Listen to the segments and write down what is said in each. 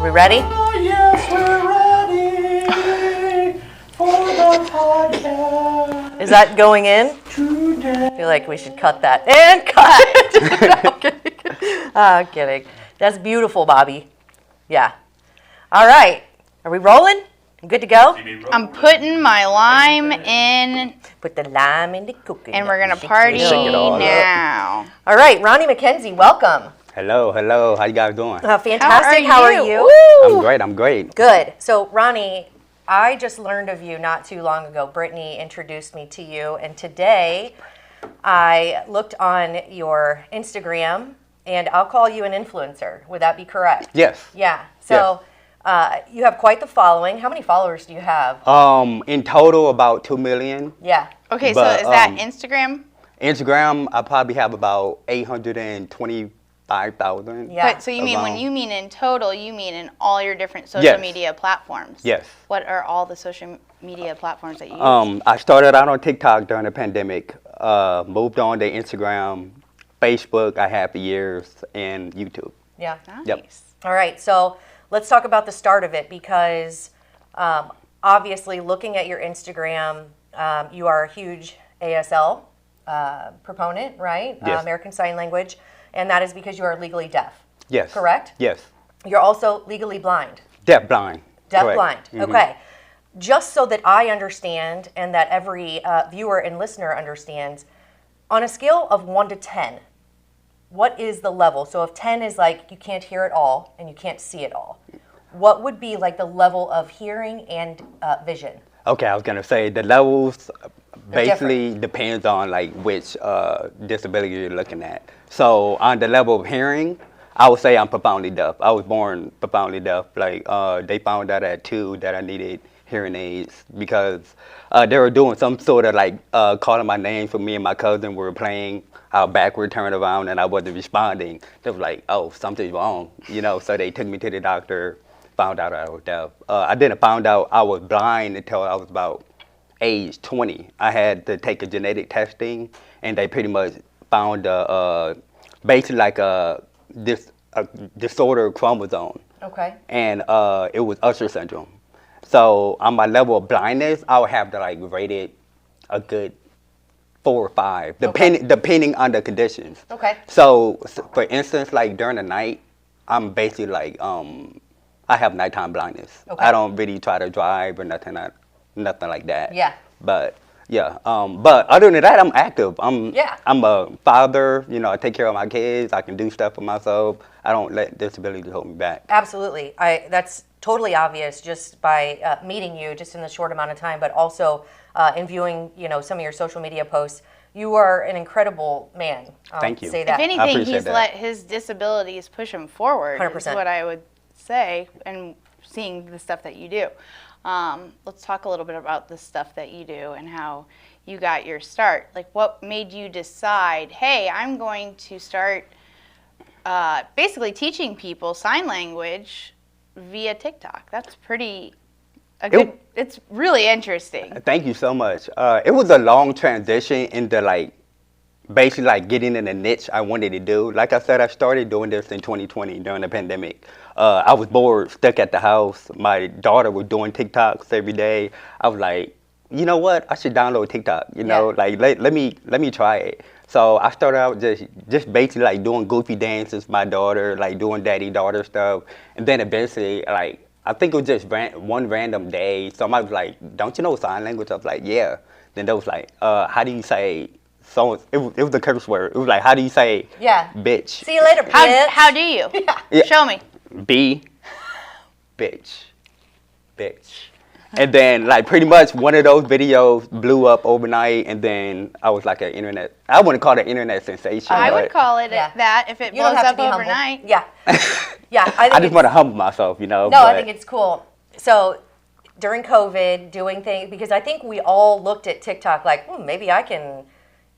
we ready? Oh, yes, we're ready for the podcast. Is that going in? Today. I feel like we should cut that. And cut! No, I'm kidding. I'm kidding. That's beautiful, Bobby. Yeah. All right. Are we rolling? Good to go? I'm putting my lime in, Put the lime in the cooking. and we're gonna party Shake it all up. now. All right, Ronnie McKenzie, welcome. Hello. How you guys doing? Fantastic. How are you? Woo! I'm great. Good. So, Ronnie, I just learned of you not too long ago. Brittany introduced me to you, and today I looked on your Instagram, and I'll call you an influencer. Would that be correct? Yes. Yeah. So, you have quite the following. How many followers do you have? In total, about 2 million. Yeah. Okay, But, so is that Instagram? Instagram, I probably have about 825,000. Yeah. But so you mean when Around. you mean in total, you mean in all your different social Yes. media platforms? Yes. What are all the social media platforms that you use? I started out on TikTok during the pandemic. Moved on to Instagram, Facebook. I had for years, and YouTube. Yeah. Nice. Yep. All right, so let's talk about the start of it because obviously looking at your Instagram, you are a huge ASL proponent, right? Yes. American Sign Language, and that is because you are legally deaf, Yes. correct? Yes. You're also legally blind. Deaf blind. Deaf Correct. blind, Mhm. okay. Just so that I understand and that every viewer and listener understands, on a scale of 1 to 10, what is the level? So if 10 is like you can't hear it all and you can't see it all, what would be like the level of hearing and vision? Okay, I was gonna say the levels They're basically depends on like which disability you're looking at. So on the level of hearing, I would say I'm profoundly deaf. I was born profoundly deaf. Like they found out at 2 that I needed hearing aids because they were doing some sort of like calling my name for me and my cousin were playing. Our back were turned around and I wasn't responding. They were like, "Oh, something's wrong," you know. So they took me to the doctor. Found out I was deaf. I didn't find out I was blind until I was about age 20. I had to take a genetic testing, and they pretty much found basically like a disorder chromosome, Okay. and it was Usher syndrome. So on my level of blindness, I would have to like rate it a good 4 or 5, depending on the conditions. Okay. So for instance, like during the night, I'm basically like I have nighttime blindness. Okay. I don't really try to drive or nothing like that. Yeah. But yeah, but other than that, I'm active. Yeah. I'm a father. You know, I take care of my kids. I can do stuff for myself. I don't let disabilities hold me back. Absolutely. That's totally obvious just by meeting you just in the short amount of time, but also in viewing, some of your social media posts. You are an incredible man. Thank you. Say If that. anything, appreciate he's that. let his disabilities push him forward. 100%. Is what I would say, and seeing the stuff that you do. Let's talk a little bit about the stuff that you do and how you got your start. Like, what made you decide, hey, I'm going to start basically teaching people sign language via TikTok? That's it's really interesting. Thank you so much. It was a long transition into like basically like getting in a niche I wanted to do. Like I said, I started doing this in 2020 during the pandemic. I was bored, stuck at the house. My daughter was doing TikToks every day. I was like, you know what? I should download TikTok. You know, like let me try it. So I started out just basically like doing goofy dances with my daughter, like doing daddy-daughter stuff, and then eventually like I think it was just one random day. Somebody was like, "Don't you know sign language?" I was like, "Yeah." Then they was like, "How do you say?" So it was a curse word. It was like, "How do you say?" Yeah. Bitch. See you later, bitch. How do you? Yeah. Show me. Bitch. And then like pretty much one of those videos blew up overnight, and then I was like I wouldn't call it an internet sensation. I but would call it Yeah. that if it You don't blows have to up be humble. overnight. Yeah. Yeah. I I just want to humble myself, you know. No, I but- think it's cool. So during COVID, doing things, because I think we all looked at TikTok like, maybe I can,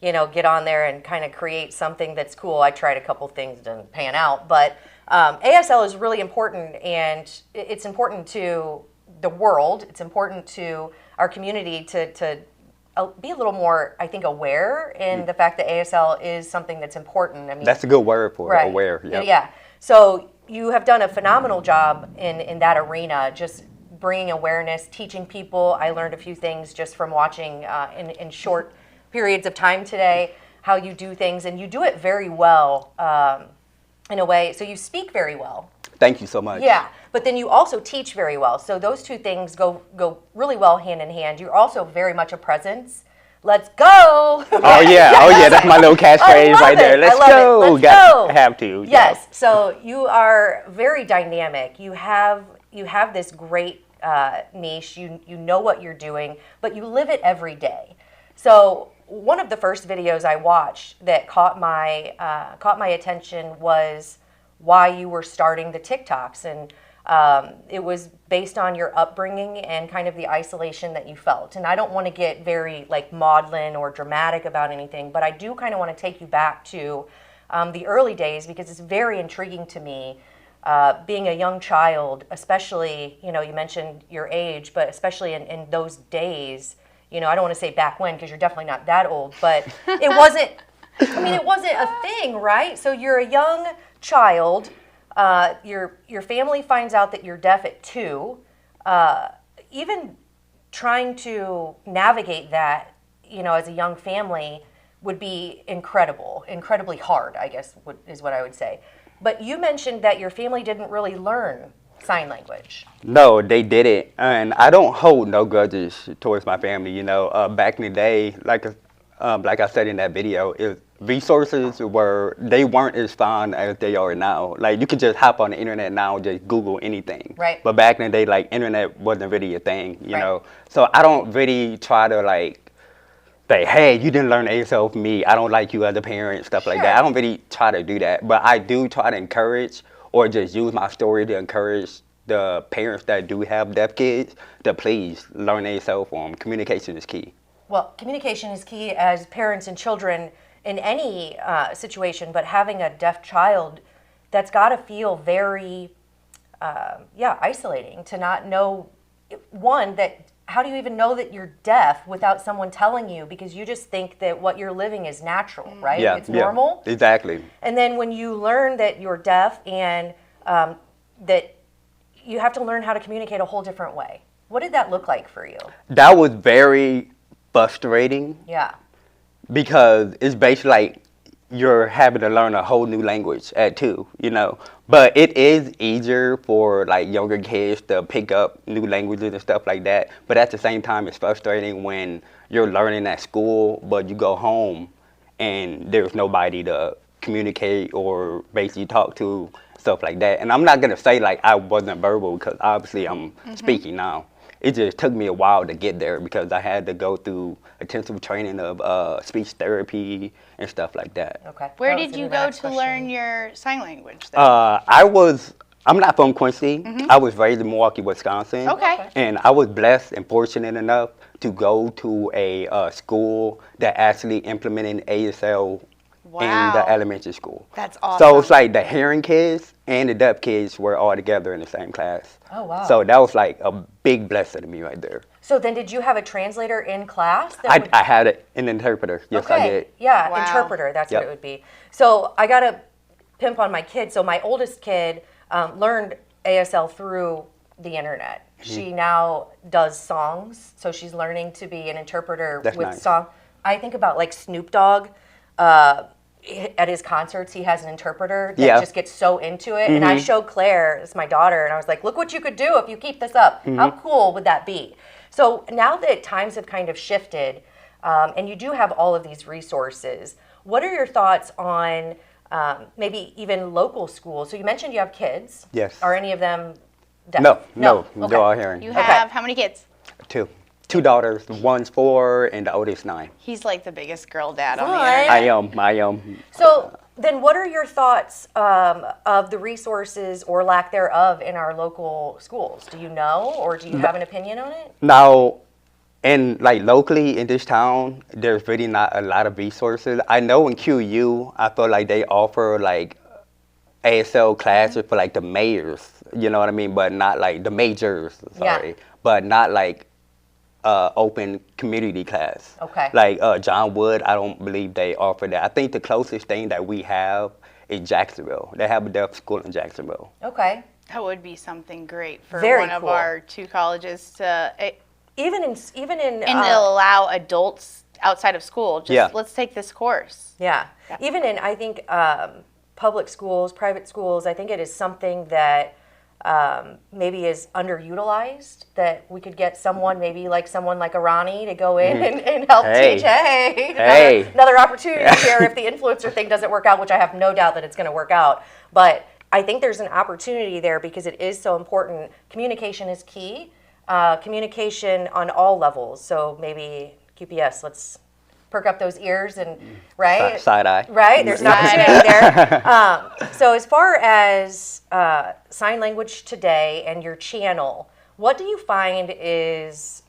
get on there and kind of create something that's cool. I tried a couple things, didn't pan out, but ASL is really important, and it's important to the world. It's important to our community to be a little more, I think, aware in the fact that ASL is something that's important. I mean, That's a good word for it, right. aware. Yep. Yeah. So you have done a phenomenal job in that arena, just bringing awareness, teaching people. I learned a few things just from watching in short periods of time today, how you do things, and you do it very well in a way. So you speak very well. Thank you so much. Yeah, but then you also teach very well. So those two things go really well hand in hand. You're also very much a presence. Let's go! Oh yeah, that's my little catchphrase right there. Let's go. Let's go. Have to. Yes. So you are very dynamic. You have this great niche. You know what you're doing, but you live it every day. So one of the first videos I watched that caught my attention was why you were starting the TikToks, and it was based on your upbringing and kind of the isolation that you felt. And I don't want to get very like maudlin or dramatic about anything, but I do kind of want to take you back to the early days, because it's very intriguing to me. Being a young child, especially, you mentioned your age, but especially in those days, I don't want to say back when, because you're definitely not that old, but it wasn't a thing, right? So you're a young child. Your family finds out that you're deaf at 2. Even trying to navigate that, as a young family would be incredibly hard, I guess is what I would say. But you mentioned that your family didn't really learn sign language. No, they didn't, and I don't hold no grudges towards my family. Back in the day, like I said in that video, resources weren't as fine as they are now. Like you could just hop on the internet now and just Google anything. Right. But back in the day, like internet wasn't really a thing. You Right. know, so I don't really try to like say, hey, you didn't learn ASL from me. I don't like you as a parent, stuff like that. I don't really try to do that, but I do try to encourage or just use my story to encourage the parents that do have deaf kids to please learn ASL for them. Communication is key. Well, communication is key as parents and children in any situation, but having a deaf child, that's got to feel very, isolating to not know, how do you even know that you're deaf without someone telling you? Because you just think that what you're living is natural, right? Yeah, it's normal. Exactly. And then when you learn that you're deaf and that you have to learn how to communicate a whole different way. What did that look like for you? That was very frustrating. Yeah. Because it's basically like you're having to learn a whole new language at 2, But it is easier for like younger kids to pick up new languages and stuff like that. But at the same time, it's frustrating when you're learning at school, but you go home and there's nobody to communicate or basically talk to, stuff like that. And I'm not gonna say like I wasn't verbal, because obviously I'm speaking now. It just took me a while to get there because I had to go through intensive training of speech therapy and stuff like that. Okay. Where That was did gonna you be my go next to question. learn your sign language then? I'm not from Quincy. I was raised in Milwaukee, Wisconsin. Okay. And I was blessed and fortunate enough to go to a school that actually implemented ASL in the elementary school. That's awesome. So it's like the hearing kids and the deaf kids were all together in the same class. Oh, wow. So that was like a big blessing to me right there. So then did you have a translator in class? I had an interpreter. Yes, I did. Yeah, Wow. interpreter, that's what Yep. it would be. So I got to pimp on my kids. So my oldest kid learned ASL through the internet. She now does songs, so she's learning to be an interpreter That's with nice. song. I think about like Snoop Dogg. At his concerts, he has an interpreter that just gets so into it. And I showed Claire, it's my daughter, and I was like, look what you could do if you keep this up. How cool would that be? So now that times have kind of shifted, and you do have all of these resources, what are your thoughts on maybe even local schools? So you mentioned you have kids. Yes. Are any of them deaf? No, Okay. they're all hearing. You have how many kids? 2. 2 daughters. One's 4 and the oldest 9. He's like the biggest girl dad on the What? internet. I am. So then what are your thoughts of the resources or lack thereof in our local schools? Do you know, or do you have an opinion on it? Now, and like locally in this town, there's really not a lot of resources. I know in QU, I feel like they offer like ASL classes for like the mayors, you know what I mean? But not like the majors, sorry. But not like open community class. Okay. Like John Wood, I don't believe they offer that. I think the closest thing that we have is Jacksonville. They have a deaf school in Jacksonville. Okay. That would be something great for Very one of cool. our 2 colleges to Even in and allow adults outside of school. Just let's take this course. yeah. Even in, I think, public schools, private schools, I think it is something that maybe is underutilized, that we could get someone, maybe like someone like a Ronnie to go in and help teach. Hey, another opportunity here if the influencer thing doesn't work out, which I have no doubt that it's going to work out. But I think there's an opportunity there because it is so important. Communication is key. Communication on all levels. So maybe QPS, let's perk up those ears and right Side eye. Right, there's an opportunity there. So as far as sign language today and your channel, what do you find is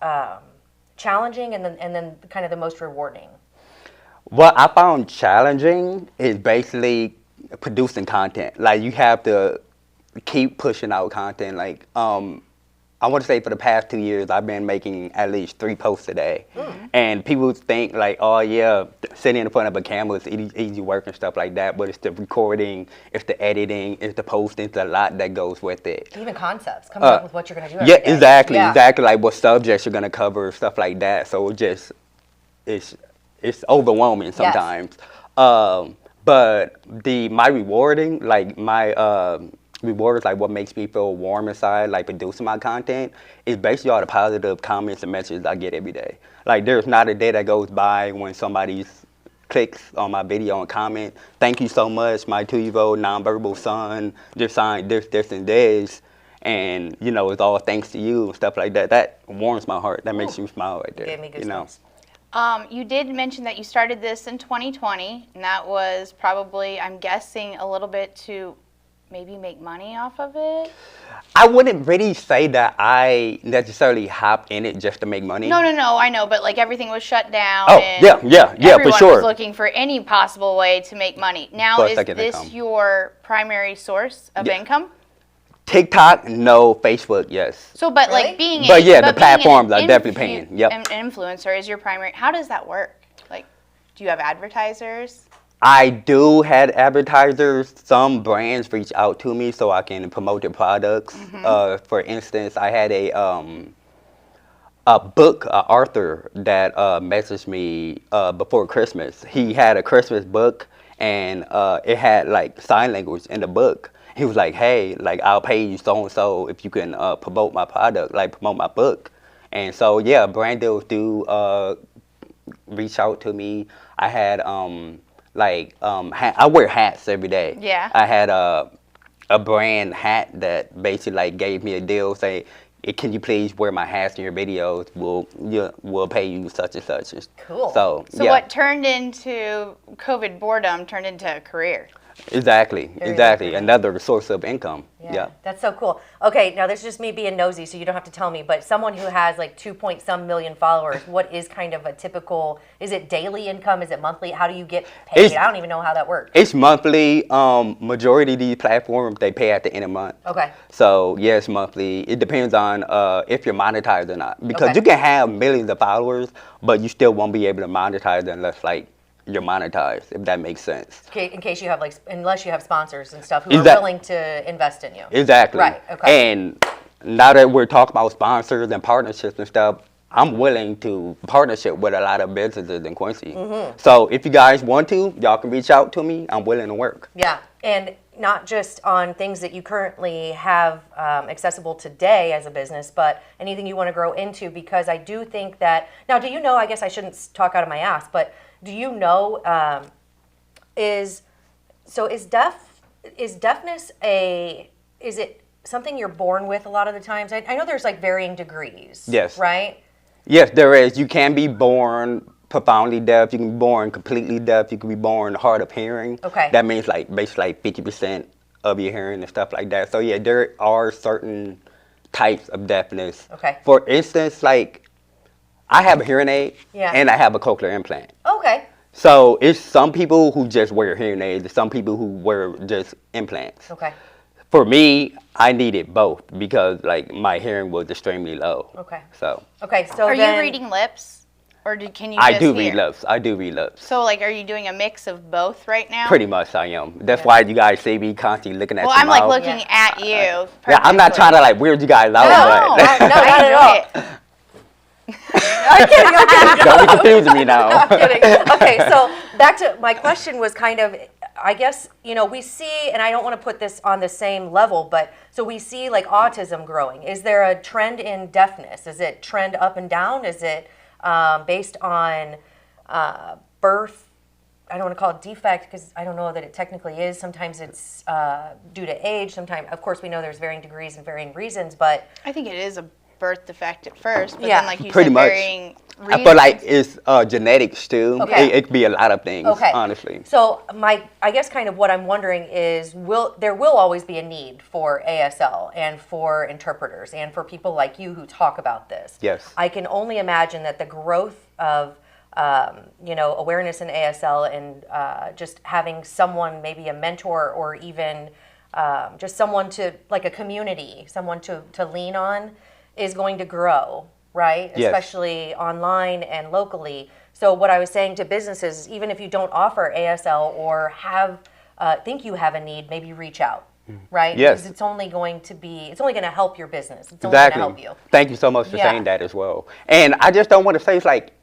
challenging and then kind of the most rewarding? What I found challenging is basically producing content. Like you have to keep pushing out content. Like I want to say for the past 2 years, I've been making at least 3 posts a day. And people think like, oh yeah, sitting in front of a camera is easy work and stuff like that. But it's the recording, it's the editing, it's the posting, it's a lot that goes with it. Even concepts, coming up with what you're going to do every Yeah, day. exactly. Like what subjects you're going to cover, stuff like that. So it's overwhelming sometimes. But my rewarding, like my rewards, like what makes me feel warm inside, like producing my content, is basically all the positive comments and messages I get every day. Like there's not a day that goes by when somebody clicks on my video and comment, "Thank you so much, my 2-year-old nonverbal son just signed this, and this." And you know, it's all thanks to you and stuff like that. That warms my heart. That makes me smile right there. Gave me goosebumps. You know? You did mention that you started this in 2020, and that was probably, I'm guessing, a little bit to maybe make money off of it? I wouldn't really say that I necessarily hopped in it just to make money. No, I know, but like everything was shut down. Oh, and yeah, for everyone sure. was looking for any possible way to make money. Now, Plus is second this income. your primary source of income? TikTok, no. Facebook, yes. So, but Really? like being But yeah, but the being an platforms are definitely paying. Yep. An influencer is your primary. How does that work? Like, do you have advertisers? I do have advertisers. Some brands reach out to me so I can promote their products. For instance, I had a book author that messaged me before Christmas. He had a Christmas book, and it had like sign language in the book. He was like, "Hey, like I'll pay you so and so if you can promote my product, like promote my book." And so yeah, brand deals do reach out to me. I had I wear hats every day. Yeah. I had a brand hat that basically like gave me a deal, say, "Can you please wear my hats in your videos? We'll pay you such and such." Cool. So yeah. what turned into COVID boredom turned into a career. Exactly. lucrative. Another source of income. Yeah. That's so cool. Okay, now this is just me being nosy, so you don't have to tell me, but someone who has like 2-point-some million followers, what is kind of a typical, is it daily income? Is it monthly? How do you get paid? I don't even know how that works. It's monthly. Majority of these platforms, they pay at the end of the month. Okay. So, yeah, it's monthly. It depends on if you're monetized or not. Because you can have millions of followers, but you still won't be able to monetize unless, like, you're monetized, if that makes sense. Okay, in case you have unless you have sponsors and stuff who are willing to invest in you. Exactly. Right, okay. And now that we're talking about sponsors and partnerships and stuff, I'm willing to partnership with a lot of businesses in Quincy. So if you guys want to, y'all can reach out to me. I'm willing to work. Yeah, and not just on things that you currently have accessible today as a business, but anything you want to grow into, because I do think that, now do you know, I guess I shouldn't talk out of my ass, but do you know, is deafness is it something you're born with a lot of the times? I know there's like varying degrees. Yes. Right? Yes, there is. You can be born profoundly deaf. You can be born completely deaf. You can be born hard of hearing. Okay. That means like basically like 50% of your hearing and stuff like that. So yeah, there are certain types of deafness. Okay. For instance, like I have a hearing aid and I have a cochlear implant. Okay. So it's some people who just wear hearing aids, some people who wear just implants. Okay. For me, I needed both because like my hearing was extremely low. Okay. So Okay, so Are then, you reading lips? Or can you I just do hear? read lips. I do read lips. So, like, are you doing a mix of both right now? Pretty much I am. That's why you guys see me constantly looking at Well, your I'm, like, mouth. looking at you. Yeah, I'm not trying to, like, weird you guys out, No, but No, not at all. I'm kidding. I'm kidding. don't be confusing me now. I'm kidding. Okay, so back to my question was kind of, I guess, we see, and I don't want to put this on the same level, but so we see like autism growing. Is there a trend in deafness? Is it trend up and down? Is it based on birth? I don't want to call it defect because I don't know that it technically is. Sometimes it's due to age. Sometimes, of course, we know there's varying degrees and varying reasons, but I think it is a birth defect at first, but Yeah. then, like you Pretty said, much. varying reasons. I feel like it's genetics too. Okay. It could be a lot of things, okay. honestly. So I guess kind of what I'm wondering is, there will always be a need for ASL and for interpreters and for people like you who talk about this. Yes. I can only imagine that the growth of awareness in ASL and just having someone, maybe a mentor or even just someone to, like a community, someone to lean on is going to grow, right? Yes. Especially online and locally. So what I was saying to businesses is, even if you don't offer ASL or think you have a need, maybe reach out, right? Yes. Because it's only going to help your business. It's only Exactly. going to help you. Thank you so much for Yeah. saying that as well. And I just don't want to say it's like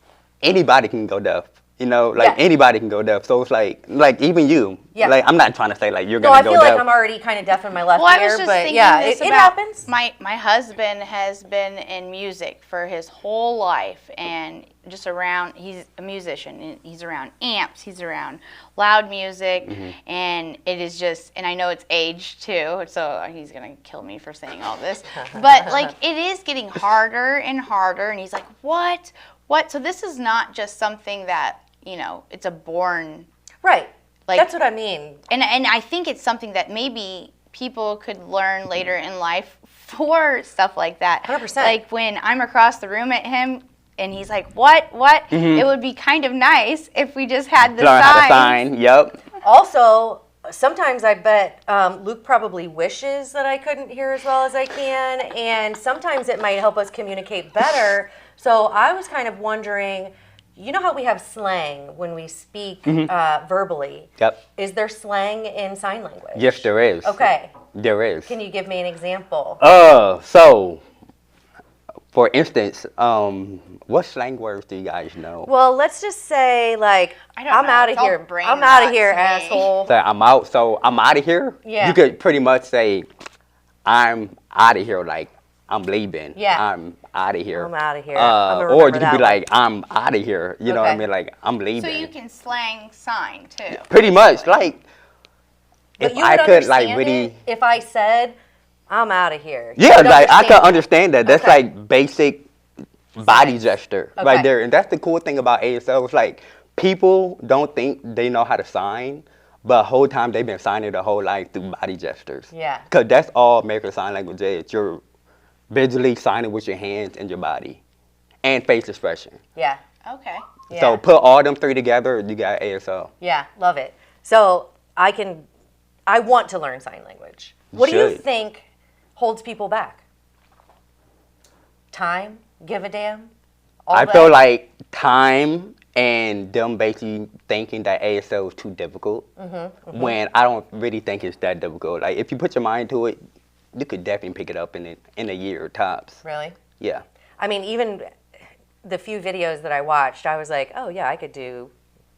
anybody can go deaf. Yeah. Anybody can go deaf. So it's like even you. Yeah. Like I'm not trying to say like you're No, gonna I go feel deaf. like I'm already kind of deaf in my left Well, I ear, was just but thinking yeah, this it about happens. My husband has been in music for his whole life, and just around. He's a musician. And he's around amps. He's around loud music, and it is just. And I know it's age too, so he's gonna kill me for saying all this. But like, it is getting harder and harder, and he's like, "What? What?" So this is not just something that it's a born. Right. Like, That's what I mean. And I think it's something that maybe people could learn later in life for stuff like that. 100%. Like when I'm across the room at him and he's like, what? It would be kind of nice if we just had the Learn how to signs. sign. Yep. Also, sometimes I bet Luke probably wishes that I couldn't hear as well as I can, and sometimes it might help us communicate better. So I was kind of wondering, how we have slang when we speak verbally? Yep. Is there slang in sign language? Yes, there is. Okay. There is. Can you give me an example? So, for instance, what slang words do you guys know? Well, let's just say, like, I don't I'm know. out of It's all here. brain I'm out of rot here, to me. asshole. So I'm out. So I'm out of here. Yeah. You could pretty much say, I'm out of here. Like I'm leaving. Yeah. I'm out of here. I'm outta here. I'm gonna Or you remember could that be one. like, I'm out of here. You know what I Okay. mean? Like I'm leaving. So you can slang sign too. Pretty much. Like But if you I would could like understand really. it if I said, I'm out of here. You Yeah, would like I understand can that. understand that. That's Okay. like basic body gesture Okay. right there. And that's the cool thing about ASL. It's like people don't think they know how to sign, but the whole time they've been signing their whole life through body gestures. Yeah. Because that's all American Sign Language is. You're visually signing with your hands and your body and face expression. Yeah. Okay. Yeah. So put all them three together, you got ASL. Yeah, love it. So I want to learn sign language. What do you should. think holds people back? Time? Give a damn? All I that? feel like time and them basically thinking that ASL is too difficult when I don't really think it's that difficult. Like if you put your mind to it, you could definitely pick it up in a year tops. Really? Yeah. I mean, even the few videos that I watched, I was like, oh yeah, I could do,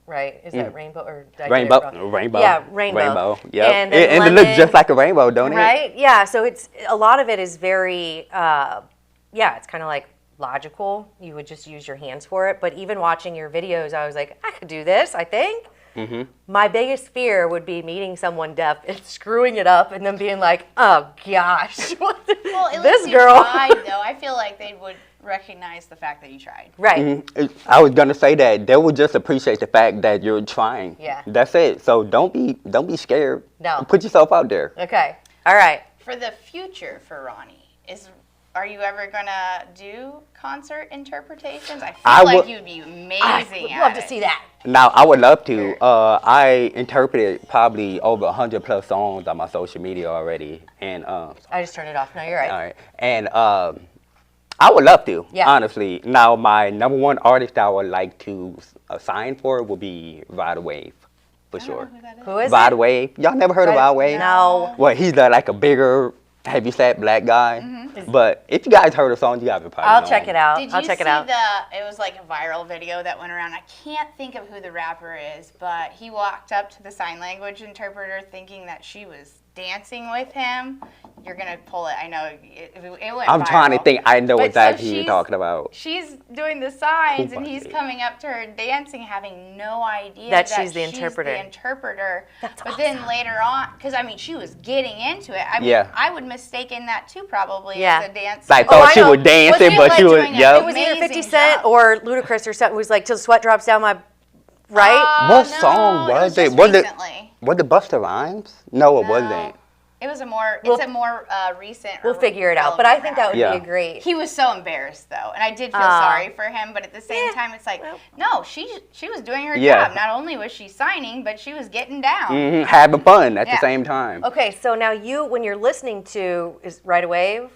right? Is that rainbow or did I get it wrong? Rainbow. Yeah, rainbow. Rainbow. Yep. And And, then it looks lemon, just like a rainbow, don't it? right? Yeah. So it's a lot of it is very, it's kind of like logical. You would just use your hands for it. But even watching your videos, I was like, I could do this. I think. My biggest fear would be meeting someone deaf and screwing it up, and then being like, "Oh gosh, what Well, at this least you girl." tried, though. I feel like they would recognize the fact that you tried. Right. I was gonna say that they would just appreciate the fact that you're trying. Yeah. That's it. So don't be scared. No. Put yourself out there. Okay. All right. For the future for Ronnie, are you ever gonna do concert interpretations? I feel I like would- you'd be I amazing would at love it. to see that. Now I would love to. I interpreted probably over 100+ songs on my social media already, and I just turned it off. No, you're right. all right, and I would love to, Yeah. honestly. Now, my number one artist I would like to sign for would be Rod Wave, for sure. Who is Rod it? Wave. Y'all never heard of Rod Wave? No. Well, he's like a bigger, heavyset black guy. But if you guys heard the song, you guys would probably I'll know check him. it out. Did you I'll check see it out. it was like a viral video that went around. I can't think of who the rapper is, but he walked up to the sign language interpreter thinking that she was dancing with him. You're going to pull it. I know it went I'm viral. trying to think. I know But exactly so who you're she's- talking about. She's doing the signs, and Who he's was it? coming up to her dancing, having no idea That she's the interpreter. That's but then later on, because I mean, she was getting into it. I mean, Yeah. I would mistaken that too, probably Yeah. as a dance. Like, Oh, thought I she know. was dancing, Was but she, she like, was, doing a- yep. It was either Amazing 50 Cent job. or Ludacris or something. It was like, till the sweat drops down my, right? What no, song was it? just Was it- recently. Was it Busta Rhymes? No, it No. wasn't. It was a more. We'll- It's a more recent. We'll figure it out. But I think that would Yeah. be a great. He was so embarrassed though, and I did feel Aw. sorry for him. But at the same Yeah, time, it's like, well. no, she was doing her Yeah. job. Not only was she signing, but she was getting down. Having fun at the Yeah. same time. Okay, so now you, when you're listening to, is Ride Wave?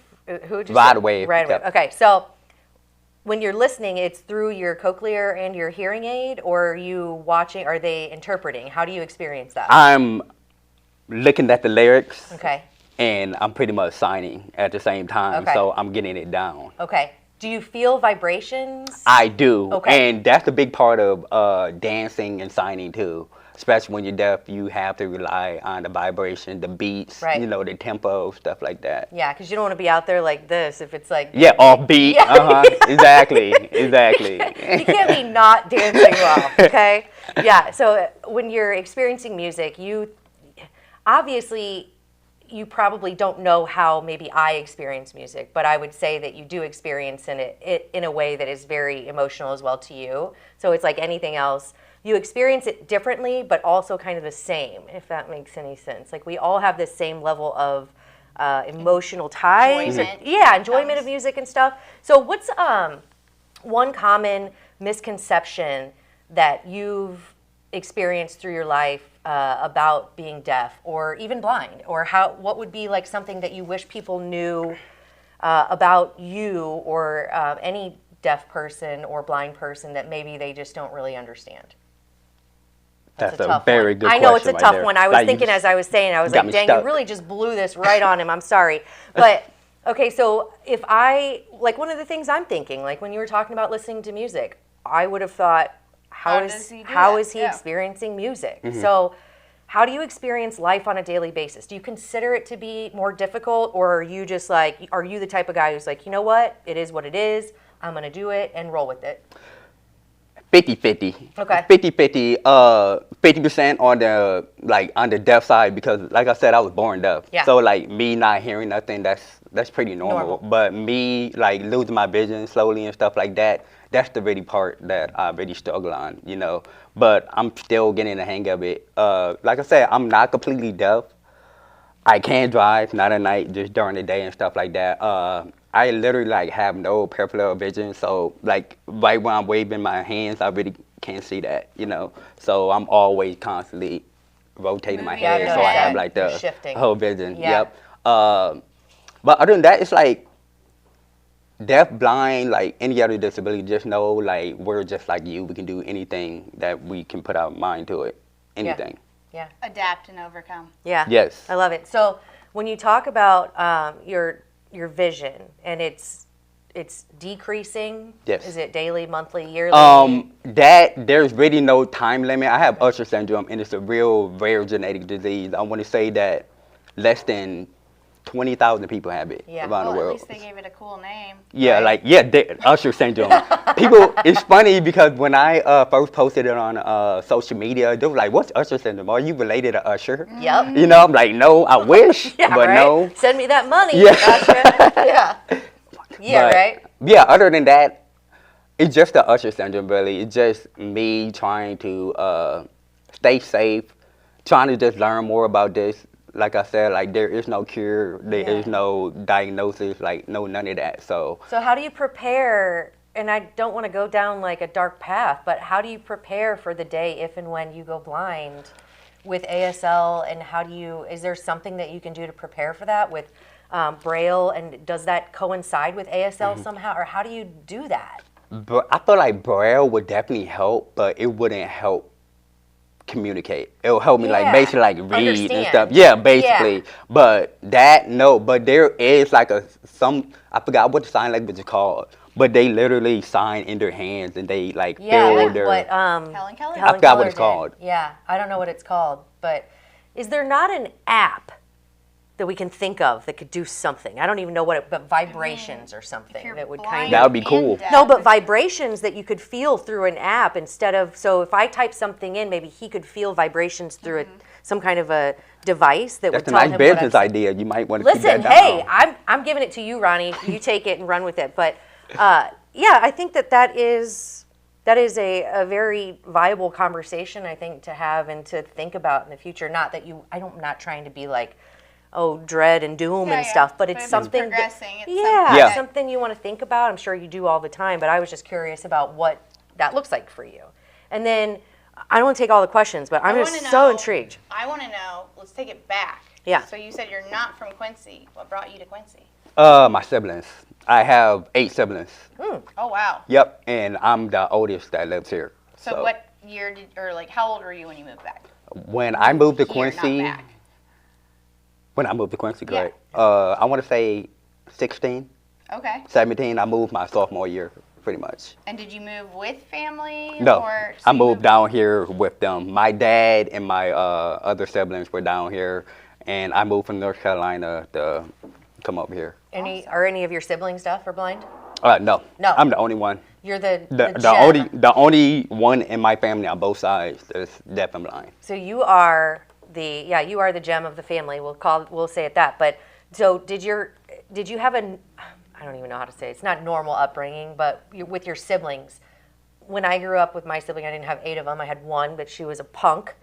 Who would you Ride say? Wave, Ride Wave. yep. Okay, so when you're listening, it's through your cochlear and your hearing aid, or are you watching, are they interpreting? How do you experience that? I'm looking at the lyrics. Okay, And I'm pretty much signing at the same time, Okay. so I'm getting it down. okay. Do you feel vibrations? I do, Okay. and that's a big part of dancing and signing too. Especially when you're deaf, you have to rely on the vibration, the beats, Right. you know, the tempo, stuff like that. Yeah, because you don't want to be out there like this if it's like. Yeah, off beat. Yeah. Exactly, exactly. You can't be not dancing well, okay? Yeah, so when you're experiencing music, you obviously you probably don't know how maybe I experience music, but I would say that you do experience it in a way that is very emotional as well to you. So it's like anything else. You experience it differently, but also kind of the same, if that makes any sense. Like we all have the same level of emotional ties. Enjoyment. Yeah, enjoyment of music and stuff. So what's one common misconception that you've experienced through your life about being deaf or even blind, or what would be like something that you wish people knew about you or any deaf person or blind person that maybe they just don't really understand? That's a a tough very one. good I know it's question a right tough there. one. I was Like, you thinking as I was saying, I was got like, me dang, stuck. you really just blew this right on him. I'm sorry. But okay, so if like one of the things I'm thinking, like when you were talking about listening to music, I would have thought, how does he do how that? is he Yeah. experiencing music? Mm-hmm. So how do you experience life on a daily basis? Do you consider it to be more difficult, or are you just like, are you the type of guy who's like, you know what, it is what it is, I'm gonna do it and roll with it? 50-50. Okay. 50-50. 50% on the deaf side, because like I said, I was born deaf. Yeah. So like me not hearing nothing, that's pretty normal. But me like losing my vision slowly and stuff like that, that's the really part that I really struggle on, you know. But I'm still getting the hang of it. Like I said, I'm not completely deaf. I can drive, not at night, just during the day and stuff like that. I literally like have no peripheral vision, so like right when I'm waving my hands, I really can't see that, you know. So I'm always constantly rotating my Moving head, your so I have head. like the Shifting. whole vision. Yeah. Yep. But other than that, it's like deaf, blind, like any other disability. Just know like we're just like you. We can do anything that we can put our mind to it. Anything. Yeah. Adapt and overcome. Yeah. Yes. I love it. So when you talk about your vision and it's decreasing, Yes. is it daily, monthly, yearly? That there's really no time limit. I have Usher syndrome, and it's a real rare genetic disease. I want to say that less than 20,000 people have it Yeah. around Well, the at world. least they gave it a cool name. Yeah, Right. Usher syndrome. People, it's funny because when I first posted it on social media, they were like, "What's Usher syndrome? Are you related to Usher?" Yep. You know, I'm like, "No, I wish, Yeah, but right? no." Send me that money. Yeah. Gotcha. Yeah. Yeah, But, right? Yeah, other than that, it's just the Usher syndrome, really. It's just me trying to stay safe, trying to just learn more about this. Like I said, like there is no cure, there is no diagnosis, like no none of that. So So how do you prepare, and I don't want to go down like a dark path, but how do you prepare for the day if and when you go blind with ASL, and is there something that you can do to prepare for that with Braille, and does that coincide with ASL somehow, or how do you do that? But I feel like Braille would definitely help, but it wouldn't help communicate. It will help me Yeah. basically read and Understand. stuff. Yeah, basically. Yeah. But but there is like I forgot what the sign language is called, but they literally sign in their hands and they Yeah, fill like their. what Helen Keller? I forgot what it's Keller did. called. Yeah, I don't know what it's called, but is there not an app that we can think of that could do something? I don't even know what it, but vibrations or something that would kind That of. would be cool. No, but vibrations that you could feel through an app instead of, so if I type something in, maybe he could feel vibrations through some kind of a device that That's would a tell nice him what I'm business saying. idea. You might want to keep Listen, that hey, down. I'm giving it to you, Ronnie. You take it and run with it. But yeah, I think that is a very viable conversation, I think, to have and to think about in the future. Not that I'm not trying to be like, oh, dread and doom and stuff, but it's if something. It's progressing. It's Yeah, something something you want to think about. I'm sure you do all the time, but I was just curious about what that looks like for you. And then I don't want to take all the questions, but I'm just so intrigued. I want to know, let's take it back. Yeah. So you said you're not from Quincy. What brought you to Quincy? My siblings. I have 8 siblings. Oh, wow. Yep, and I'm the oldest that lives here. So what year how old were you when you moved back? When I moved to Here, not Quincy, back. when I moved to Quincy, Yeah. correct? I want to say 16, Okay. 17. I moved my sophomore year, pretty much. And did you move with family? No, Or I moved down here with them. My dad and my other siblings were down here, and I moved from North Carolina to come up here. Are any of your siblings deaf or blind? No, No. I'm the only one. You're the The gem. only one in my family on both sides that's deaf and blind. So you are the gem of the family. We'll say it that. But so did you have I don't even know how to say it. It's not normal upbringing, but with your siblings. When I grew up with my sibling, I didn't have 8 of them. I had one, but she was a punk.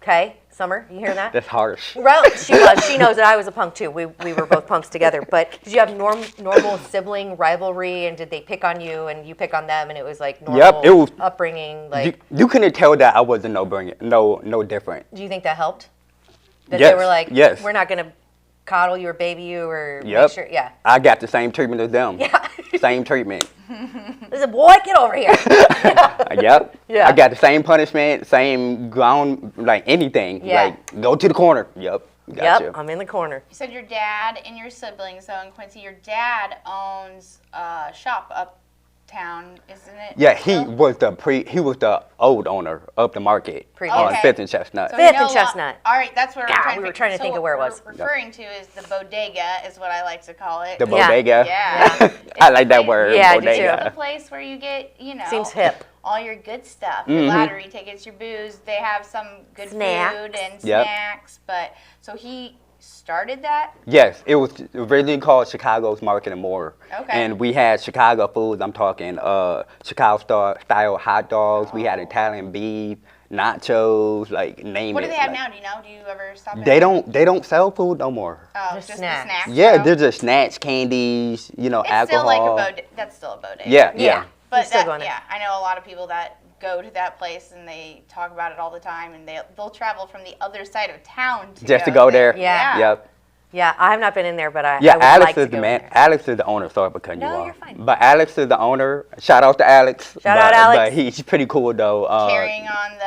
Okay, Summer, you hear that? That's harsh. Well, she was. She knows that I was a punk too. We were both punks together. But did you have normal sibling rivalry, and did they pick on you and you pick on them, and it was like normal Yep, it was- upbringing? Like, You couldn't tell that I wasn't no different. do you think that helped? That Yes, they were like, yes. we're not gonna coddle you or baby you or Yep. make sure. Yeah. I got the same treatment as them. Yeah. Same treatment. Listen, boy, get over here. Yep. Yeah. I got the same punishment, same ground, like anything. Yeah. Like, go to the corner. Yep. Gotcha. Yep, I'm in the corner. You said your dad and your siblings, so in Quincy, your dad owns a shop uptown, isn't it? Yeah, he still? was the old owner of the market on Okay. 5th and Chestnut. So Fifth no and Chestnut. All right, that's what God, we're we were trying to think of where it what was. we're referring to is the bodega, is what I like to call it. The Yeah. bodega. Yeah. I like that word. Yeah, I do bodega. too. It's the place where you get, Seems hip. all your good stuff. Your lottery tickets, your booze. They have some good Snacks. food and Yep. snacks. But so he started that. Yes, it was originally called Chicago's Market and More. Okay. And we had Chicago foods. I'm talking Chicago style hot dogs. We had Italian beef, nachos, like name What it. do they have like- now? Do you know? Do you ever stop? They don't sell food no more. Oh, Just just snacks. the snacks. Yeah, though? they're just snacks, candies, It's alcohol. still like a bodega. That's still a bodega. Yeah, Yeah. yeah. But still that, going there. yeah, I know a lot of people that go to that place and they talk about it all the time, and they'll travel from the other side of town to Just to go there. Yeah. Yep. Yeah, I have not been in there, but I Yeah, would Alex like to is the go man. there. Alex is the owner. Sorry for cutting you No, off. you're fine. But Alex is the owner. Shout out to Alex. Shout out, Alex. But he's pretty cool though. Carrying on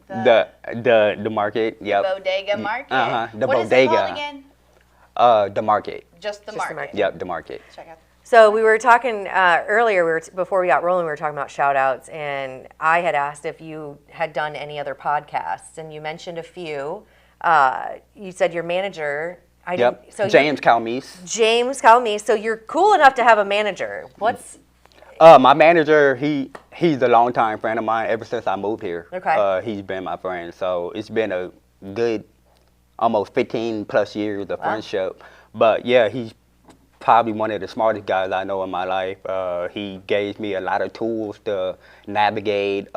The market. Yep. bodega market. Uh-huh, the What is it called bodega. again? The market. Just the the market. market. Yep, the market. Check out. So we were talking earlier, before we got rolling, we were talking about shout outs, and I had asked if you had done any other podcasts, and you mentioned a few. You said your manager. Yep. So James Calmes. James Calmes. So you're cool enough to have a manager. What's My manager, he's a longtime friend of mine ever since I moved here. Okay. He's been my friend. So it's been a good almost 15 plus years of friendship. But yeah, he's probably one of the smartest guys I know in my life. He gave me a lot of tools to navigate.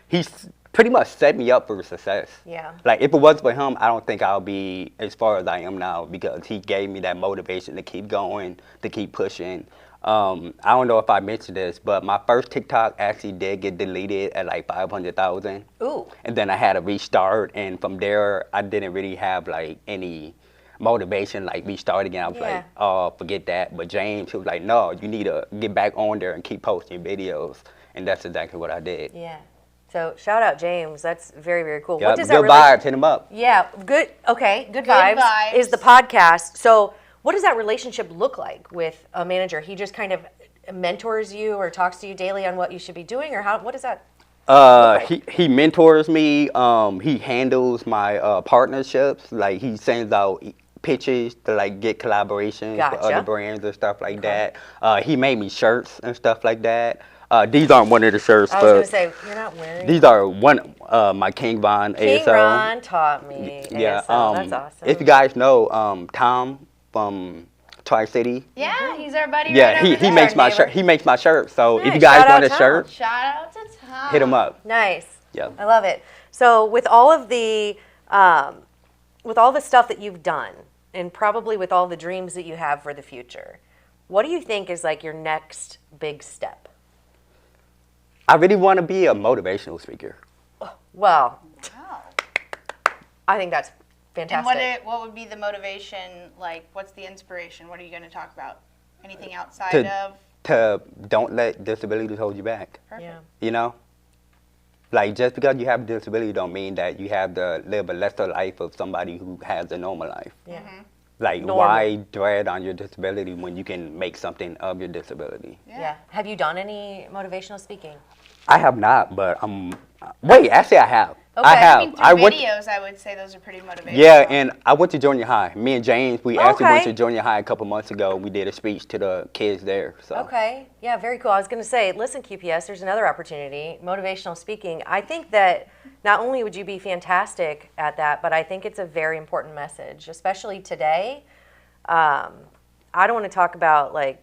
He's pretty much set me up for success. Yeah. Like if it wasn't for him, I don't think I'll be as far as I am now because he gave me that motivation to keep going, to keep pushing. I don't know if I mentioned this, but my first TikTok actually did get deleted at like 500,000. Ooh. And then I had to restart, and from there, I didn't really have like any motivation, like restart again. I was like, oh, forget that. But James, he was like, no, you need to get back on there and keep posting videos. And that's exactly what I did. Yeah. So shout out James. That's very, very cool. Yep. What does that Good vibes, hit him up. Yeah, good. Okay, good Good vibes vibes. is the podcast. So what does that relationship look like with a manager? He just kind of mentors you or talks to you daily on what you should be doing, or what does that? He mentors me. He handles my partnerships. Like he sends out pitches to like get collaborations with other brands and stuff like that. He made me shirts and stuff like that. These aren't one of the shirts. I was going to say, you're not wearing these are one my King Von King ASL. Ron taught me Yeah, ASL. That's awesome. if you guys know Tom from Tri-City. Yeah, he's our buddy. Yeah, right over he there. makes my shirt. He makes my shirt. So if Nice. you guys Shout out want a Tom. shirt, Shout out to Tom. hit him up. Nice. Yeah. I love it. So with all of the stuff that you've done, and probably with all the dreams that you have for the future, what do you think is like your next big step? I really want to be a motivational speaker. Well, Wow. I think that's And fantastic. what would be the motivation? Like, what's the inspiration? What are you going to talk about? Anything outside To- of? To don't let disabilities hold you back. Perfect. Yeah. You know? Like, just because you have a disability don't mean that you have to live a lesser life of somebody who has a normal life. Yeah. Like, Normal. why dread on your disability when you can make something of your disability? Yeah. Have you done any motivational speaking? I have not, but wait, actually I have. Okay. I have. I mean, through went, videos, I would say those are pretty motivational. yeah, and I went to junior high. Me and James, we actually went Okay. to junior high a couple months ago. We did a speech to the kids there. So. Okay. Yeah, very cool. I was going to say, listen, QPS, there's another opportunity, motivational speaking. I think that not only would you be fantastic at that, but I think it's a very important message, especially today. I don't want to talk about, like,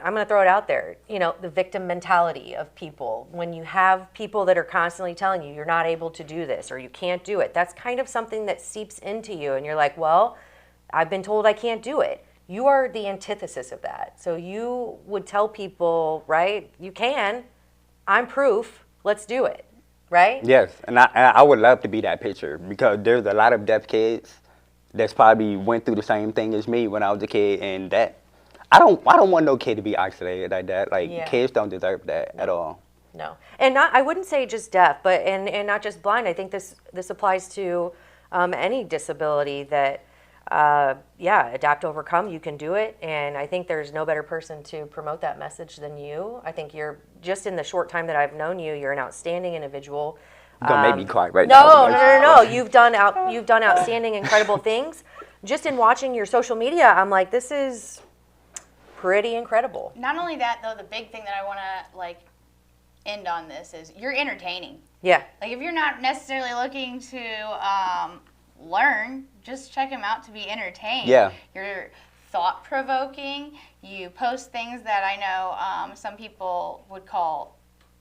I'm going to throw it out there, the victim mentality of people. When you have people that are constantly telling you you're not able to do this or you can't do it, that's kind of something that seeps into you. And you're like, well, I've been told I can't do it. You are the antithesis of that. So you would tell people, right, you can. I'm proof. Let's do it. Right? Yes, and I would love to be that picture because there's a lot of deaf kids that's probably went through the same thing as me when I was a kid, and that I don't want no kid to be isolated like that. Like kids don't deserve that at all. No, and I wouldn't say just deaf, but and not just blind. I think this applies to any disability that adapt, overcome. You can do it, and I think there's no better person to promote that message than you. I think you're just in the short time that I've known you, you're an outstanding individual. Don't make me cry right now. No. You've done outstanding, incredible things. Just in watching your social media, I'm like, this is pretty incredible. Not only that, though, the big thing that I want to end on this is you're entertaining. Yeah. Like, if you're not necessarily looking to learn, just check them out to be entertained. Yeah. You're thought-provoking. You post things that I know some people would call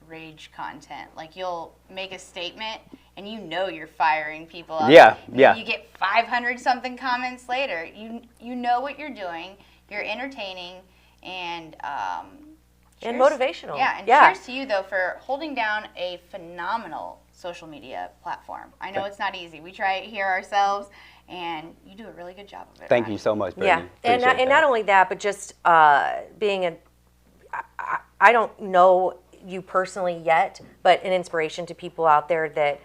rage content. Like, you'll make a statement and you're firing people up. Yeah. You get 500 something comments later. You know what you're doing. You're entertaining and motivational. Yeah, and cheers to you though for holding down a phenomenal social media platform. I know it's not easy. We try it here ourselves, and you do a really good job of it. Thank Ronnie. you so much, Brittany. Yeah, and not only that, but just being I don't know you personally yet, but an inspiration to people out there that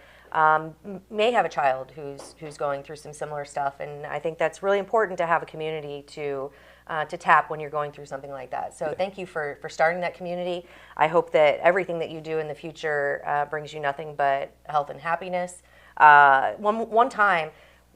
may have a child who's going through some similar stuff, and I think that's really important to have a community to tap when you're going through something like that. So thank you for starting that community. I hope that everything that you do in the future brings you nothing but health and happiness. One time,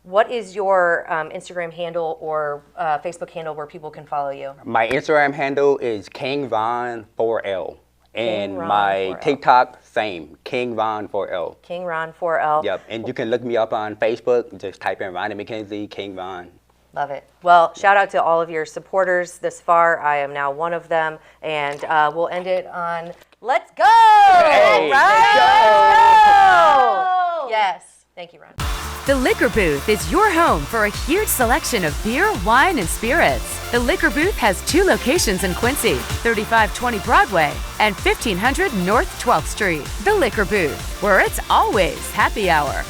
what is your Instagram handle or Facebook handle where people can follow you? My Instagram handle is King Von 4L. And Ron my 4L. TikTok, same, King Von 4L. King Ron 4L. Yep, and you can look me up on Facebook. Just type in Ronnie McKenzie, King Von. Love it. Well, shout out to all of your supporters this far. I am now one of them. And we'll end it on let's go! Hey, All right? let's go! Yes. Thank you, Ron. The Liquor Booth is your home for a huge selection of beer, wine, and spirits. The Liquor Booth has 2 locations in Quincy, 3520 Broadway and 1500 North 12th Street. The Liquor Booth, where it's always happy hour.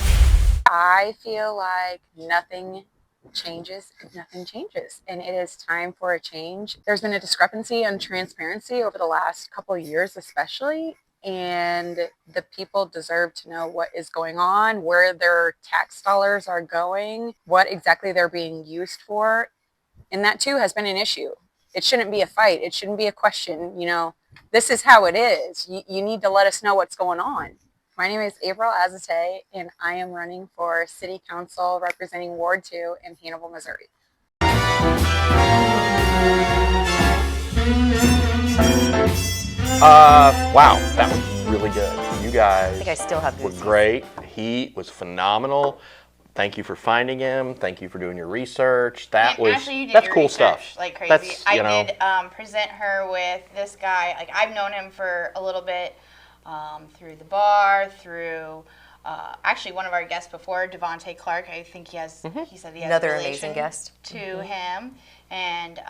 I feel like nothing changes, nothing changes. And it is time for a change. There's been a discrepancy in transparency over the last couple of years, especially. And the people deserve to know what is going on, where their tax dollars are going, what exactly they're being used for. And that too has been an issue. It shouldn't be a fight. It shouldn't be a question. This is how it is. You need to let us know what's going on. My name is April Azate, and I am running for City Council representing Ward 2 in Hannibal, Missouri. Wow, that was really good. You guys I think I still have were goosebumps. great. He was phenomenal. Thank you for finding him. Thank you for doing your research. Ashley, you did that's your cool research stuff. like crazy. That's, I did present her with this guy. Like, I've known him for a little bit through the bar, through actually one of our guests before, Devontae Clark. I think he said he has Another a amazing relation guest. to him. And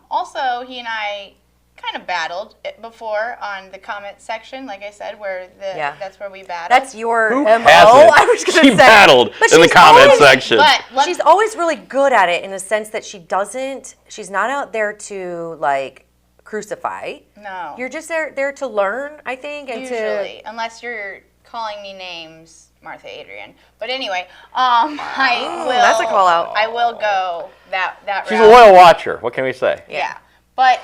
also he and I kind of battled it before on the comment section, like I said, where that's where we battled. That's your Who MO. hasn't? I was going to say. She battled But in the she's comment always- section. But She's always really good at it in the sense that she's not out there to like crucify. no, You're just there to learn, I think, and usually, unless you're calling me names, Martha Adrian. But anyway, I will. that's a call out. I will go that She's route. a loyal watcher. What can we say? Yeah, but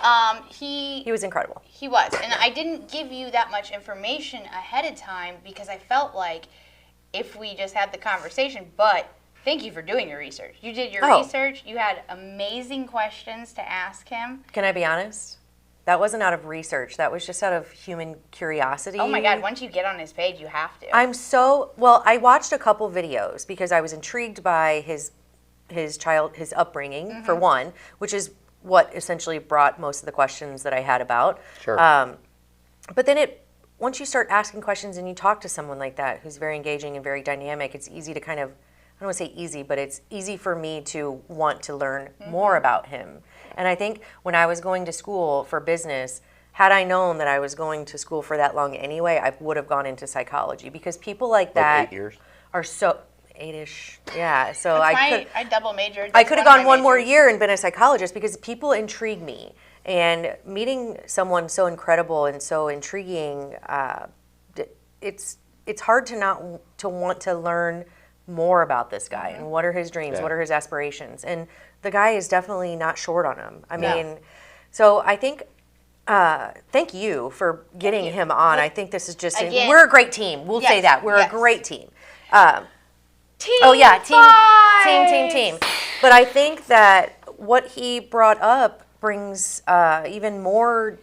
he was incredible. he was, and I didn't give you that much information ahead of time because I felt like if we just had the conversation. But thank you for doing your research. You did your research. You had amazing questions to ask him. Can I be honest? That wasn't out of research. That was just out of human curiosity. Oh my God! Once you get on his page, you have to. I watched a couple videos because I was intrigued by his upbringing for one, which is what essentially brought most of the questions that I had about. Sure. But then once you start asking questions and you talk to someone like that who's very engaging and very dynamic, it's easy to kind of, I don't want to say easy, but it's easy for me to want to learn more about him. And I think when I was going to school for business, had I known that I was going to school for that long anyway, I would have gone into psychology because people like that 8 years. are so 8-ish. Yeah. So I double majored. could have gone one more year and been a psychologist because people intrigue me. And meeting someone so incredible and so intriguing, it's hard to want to learn more about this guy and what are his dreams, what are his aspirations. And the guy is definitely not short on him. I mean, so I think, thank you for getting him on. I think this is just, Again, we're a great team. We'll say that. We're a great team. Team. But I think that what he brought up brings even more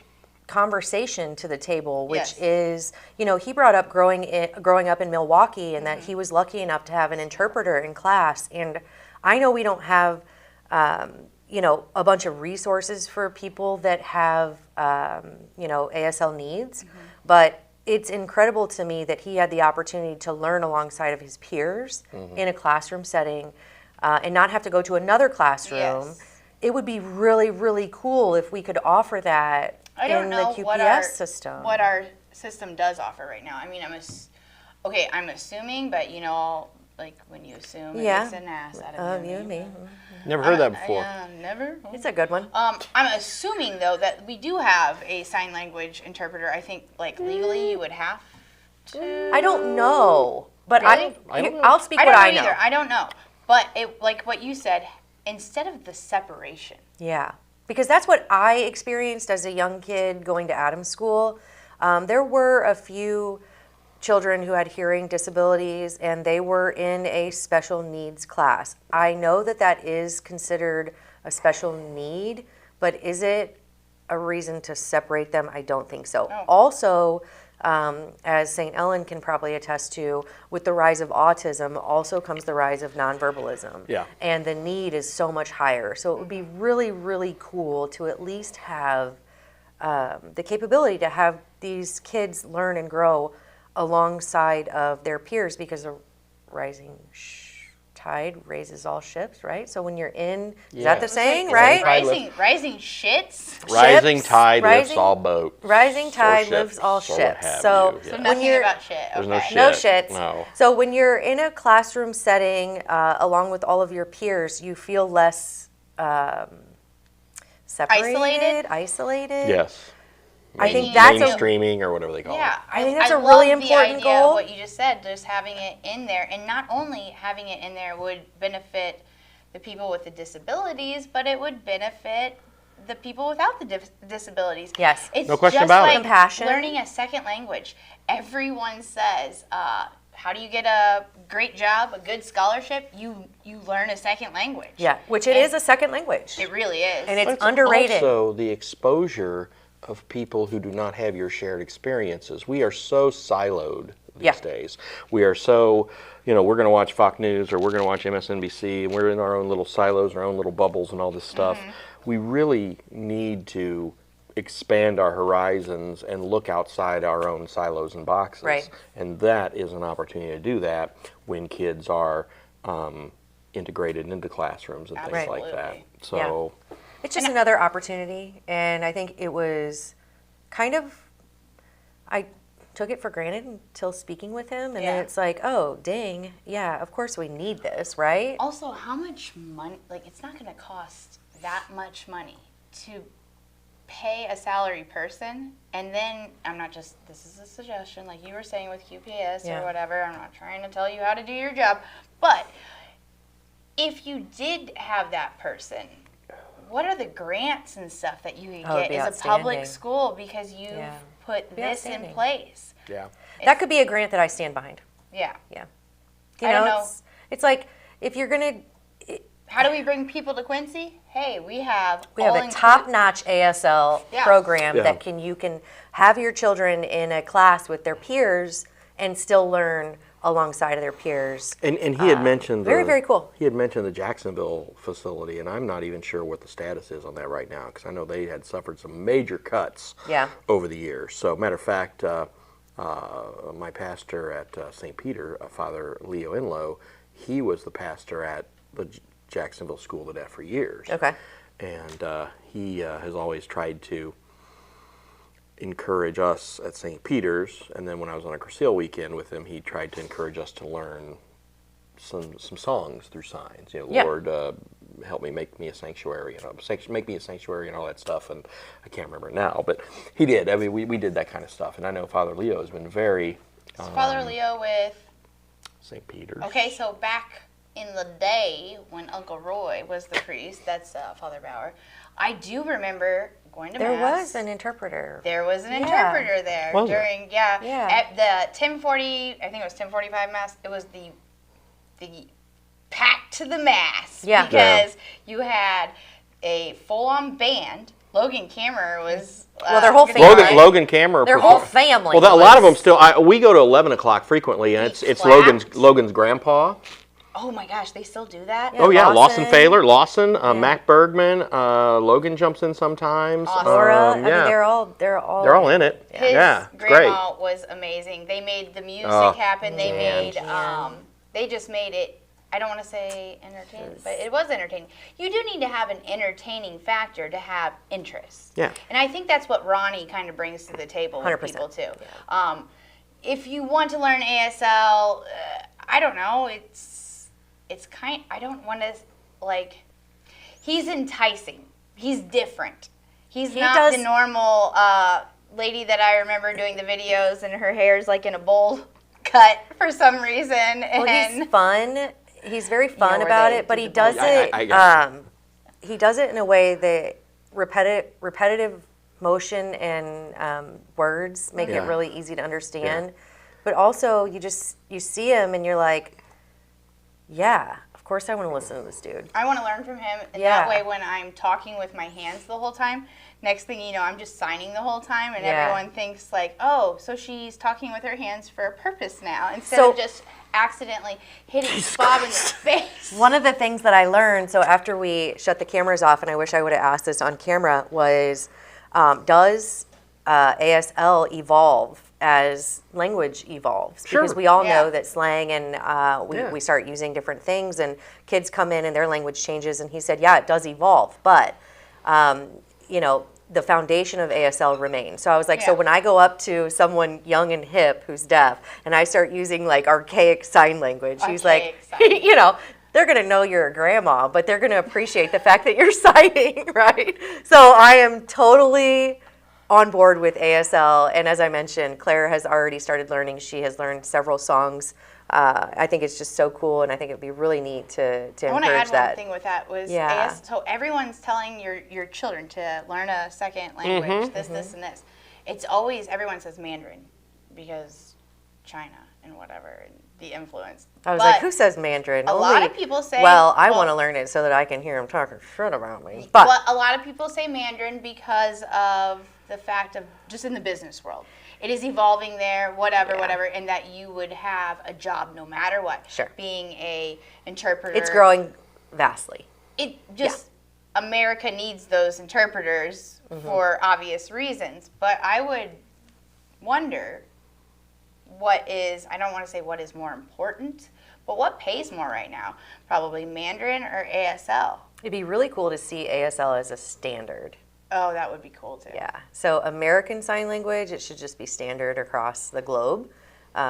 conversation to the table, which is, he brought up growing up in Milwaukee and that he was lucky enough to have an interpreter in class. And I know we don't have, a bunch of resources for people that have, ASL needs, but it's incredible to me that he had the opportunity to learn alongside of his peers in a classroom setting and not have to go to another classroom. Yes. It would be really, really cool if we could offer that in the QPS system. What our system does offer right now. I mean, I'm assuming, but like when you assume, it makes an ass out of you and me. Never heard that before. Never. It's a good one. I'm assuming though that we do have a sign language interpreter. I think like legally you would have to. I don't know, but Really? I'll speak I what don't I know know. either. I don't know, but like what you said, instead of the separation. Yeah, because that's what I experienced as a young kid going to Adams School. There were a few children who had hearing disabilities and they were in a special needs class. I know that is considered a special need, but is it a reason to separate them? I don't think so. No. Also, as St. Ellen can probably attest to, with the rise of autism also comes the rise of nonverbalism. Yeah. And the need is so much higher. So it would be really, really cool to at least have the capability to have these kids learn and grow alongside of their peers because of rising tide raises all ships, right? So when you're in, is that the Yes. saying, Rising right? tide Rising shits. Rising Ships, tide lifts rising- all boats. Rising or tide ships, lifts all or what ships. have So you, So yeah. nothing you're- about shit. There's okay. No shit. shits. No. So when you're in a classroom setting, along with all of your peers, you feel less separated, isolated. Yes. I think Making that's a mainstreaming or whatever they call Yeah, it. I think that's I a really love important the idea goal. Of what you just said, just having it in there, and not only having it in there would benefit the people with the disabilities, but it would benefit the people without the disabilities. Yes. It's No question just about it. like Compassion. learning a second language. Everyone says, how do you get a great job, a good scholarship? You learn a second language. Yeah, which it is a second language. It really is. And it's But underrated. Also, the exposure of people who do not have your shared experiences. We are so siloed these Yeah. days. We are so, we're going to watch Fox News or we're going to watch MSNBC, and we're in our own little silos, our own little bubbles, and all this stuff. We really need to expand our horizons and look outside our own silos and boxes. Right. And that is an opportunity to do that when kids are integrated into classrooms and things like that. Absolutely. So. It's just another opportunity, and I think it was kind of, I took it for granted until speaking with him, and Yeah. then it's like, oh, dang, yeah, of course we need this, right? Also, how much money, it's not going to cost that much money to pay a salary person, and then, this is a suggestion, like you were saying with QPS Yeah. or whatever, I'm not trying to tell you how to do your job, but if you did have that person, what are the grants and stuff that you could Oh, it'd get be as a public outstanding. school because you've Yeah. put Be this in outstanding. place? Yeah. That could be a grant that I stand behind. Yeah. You I don't know. It's like, if you're going to, How do we bring people to Quincy? Hey, we have we have a top-notch ASL Yeah. program Yeah. that you can have your children in a class with their peers and still learn alongside of their peers. And he had mentioned very, very cool. He had mentioned the Jacksonville facility, and I'm not even sure what the status is on that right now because I know they had suffered some major cuts Yeah. over the years. So, matter of fact, my pastor at St. Peter, Father Leo Inlow, he was the pastor at the Jacksonville School of the Deaf for years. Okay. And he has always tried to encourage us at St. Peter's, and then when I was on a Cursil weekend with him, he tried to encourage us to learn some songs through signs. Yeah. Lord, help me, make me a sanctuary, make me a sanctuary and all that stuff. And I can't remember now, but he did. I mean, we did that kind of stuff, and I know Father Leo has been very Father Leo with. St. Peter's. Okay, so back in the day when Uncle Roy was the priest, that's Father Bauer, I do remember going to There Mass. was an interpreter. There was an interpreter there Was there? during, Yeah. at the 10:40, I think it was 10:45 Mass, it was the packed to the Mass. Yeah. Because you had a full-on band. Logan Kammerer was... Well, their whole guitar. family. Logan Kammerer. Their whole family. Well, a lot of was- them still. We go to 11 o'clock frequently, and it's clapped? Logan's grandpa. Oh my gosh, they still do that? Oh yeah, Lawson Lawson. Thaler, Mac Bergman, Logan jumps in sometimes. Laura, I yeah. mean, they're all They're all in it. His Yeah, it's great. grandma was amazing. They made the music Oh, happen. They man. made they just made it, I don't want to say entertaining, but it was entertaining. You do need to have an entertaining factor to have interest. Yeah. And I think that's what Ronnie kind of brings to the table with 100%. people too. If you want to learn ASL, I don't know, I don't want to, he's enticing. He's different. He's He not does- the normal lady that I remember doing the videos and her hair's like in a bowl cut for some reason. Well, he's fun. He's very fun where about they it, but do he the does voice. it. He does it in a way that repetitive motion and words make Yeah. it really easy to understand. But also, you see him and you're like, yeah, of course I want to listen to this dude. I want to learn from him. And Yeah. that way when I'm talking with my hands the whole time, next thing you know, I'm just signing the whole time and Yeah. everyone thinks oh, so she's talking with her hands for a purpose now instead So- of just accidentally hitting Bob in the face. One of the things that I learned, so after we shut the cameras off, and I wish I would have asked this on camera, was does ASL evolve as language evolves, Sure. because we all Yeah. know that slang and we start using different things, and kids come in and their language changes. And he said, yeah, it does evolve, but you know, the foundation of ASL remains. So I was like, so Yeah. when I go up to someone young and hip who's deaf, and I start using like archaic sign language, he's like, Archaic sign. you know, they're going to know you're a grandma, but they're going to appreciate the fact that you're signing, right? So I am totally on board with ASL. And as I mentioned, Claire has already started learning. She has learned several songs. I think it's just so cool, and I think it'd be really neat to I want to encourage add that. one thing with that was Yeah. so everyone's telling your children to learn a second language, this, and this. It's always, everyone says Mandarin because China and whatever, and the influence. I was But like, who says Mandarin? a lot of people say, well, I well- want to learn it so that I can hear them talking shit about me. But Well, a lot of people say Mandarin because of the fact of just in the business world. It is evolving there, whatever, and that you would have a job no matter what. Sure. Being a interpreter. it's growing vastly. It just, America needs those interpreters for obvious reasons. But I would wonder what is, I don't want to say what is more important, but what pays more right now? Probably Mandarin or ASL. It'd be really cool to see ASL as a standard. Oh, that would be cool too. Yeah. So American Sign Language, it should just be standard across the globe,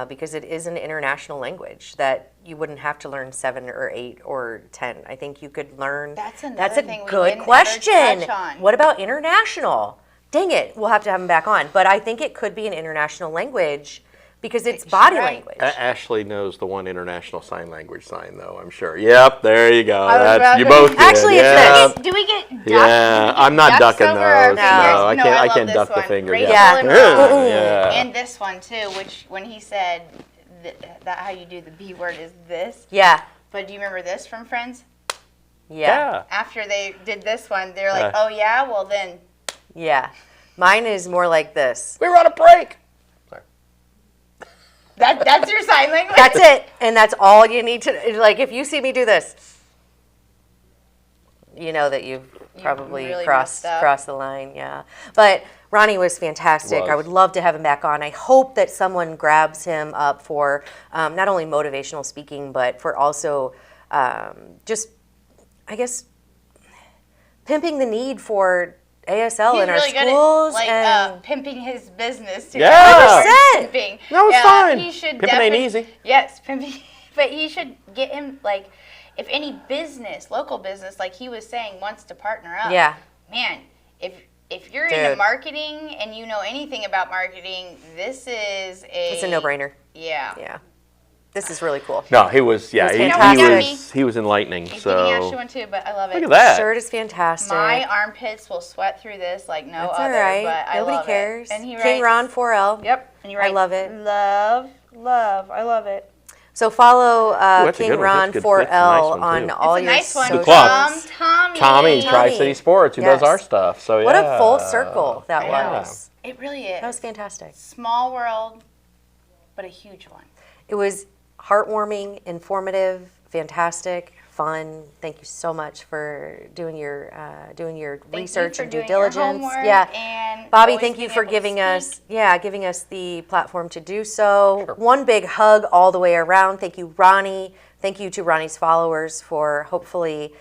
because it is an international language that you wouldn't have to learn 7 or 8 or 10. I think you could learn. That's another That's a thing we good didn't ever question. touch on. What about international? Dang it, we'll have to have him back on. But I think it could be an international language because it's body Right. language. Ashley knows the one international sign language sign, though, I'm sure. Yep, there you go. was about That's, you to- both did. Actually, it's yeah. this. Do we get ducks? Yeah, Do we get I'm not ducks ducking over our those. fingers? No, I love can't this duck the one. finger. Rachel Yeah. and Yeah. Ron. Yeah. And this one too, which when he said that how you do the B word is this. Yeah. But do you remember this from Friends? Yeah. After they did this one, they're like, Yeah. oh yeah, well then. Yeah. Mine is more like this. We were on a break. That's your sign language? That's it. And that's all you need to, like, if you see me do this, you know that you've probably really crossed messed up. the line. Yeah. But Ronnie was fantastic. Was. I would love to have him back on. I hope that someone grabs him up for not only motivational speaking, but for also just, I guess, pimping the need for ASL He's in our really good schools. at and pimping his business too. Yeah. 100%. Pimping. No, it's Yeah, fine. He should Pimping ain't definitely- easy. Yes, pimping. But he should get him, like, if any business, local business, like he was saying, wants to partner up. Yeah. Man, if you're into Dude. marketing and you know anything about marketing, this is It's a no-brainer. Yeah. Yeah. This is really cool. No, he was, yeah, It was he fantastic. he was enlightening. He's getting Ashley So one too, but I love it. look at that. Shirt is fantastic. My armpits will sweat through this like no That's other, all right. but I Nobody love cares. it. And he King writes, Ron 4L. Yep. And he I writes, love it. Love. I love it. So follow that's a King good one. Ron That's good. That's a nice 4L one, on too. all It's a your nice one. socials. Club. Tommy. Tommy, Tommy. Tri-City Sports, who Yes. does our stuff. So What yeah. a full circle that Yeah. was. It really is. That was fantastic. Small world, but a huge one. It was heartwarming, informative, fantastic, fun. Thank you so much for doing your research for and due doing your diligence. homework Yeah. and Bobby, always thank you being for able to giving us speak. giving us the platform to do so. One big hug all the way around. Thank you, Ronnie. Thank you to Ronnie's followers for hopefully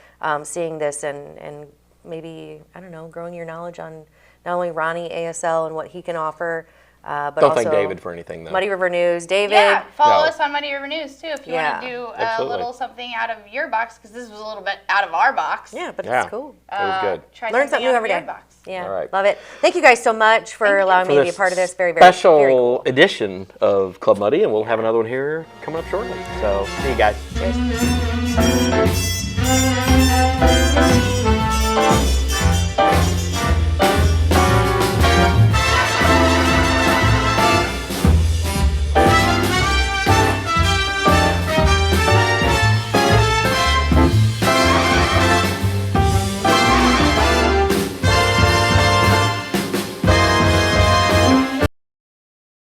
seeing this and maybe, I don't know, growing your knowledge on not only Ronnie ASL and what he can offer, but Don't also thank David for anything, though. Muddy River News. David. Yeah, follow No. us on Muddy River News too if you Yeah. want to do a Absolutely. little something out of your box because this was a little bit out of our box. Yeah, but Yeah. it's cool. It was good. Try Learn something out new of every your day. box. Yeah, All right. love it. Thank you guys so much for allowing For me to be a this part of this. Very, very special very cool. edition of Club Muddy, and we'll have another one here coming up shortly. So, see you guys. Cheers.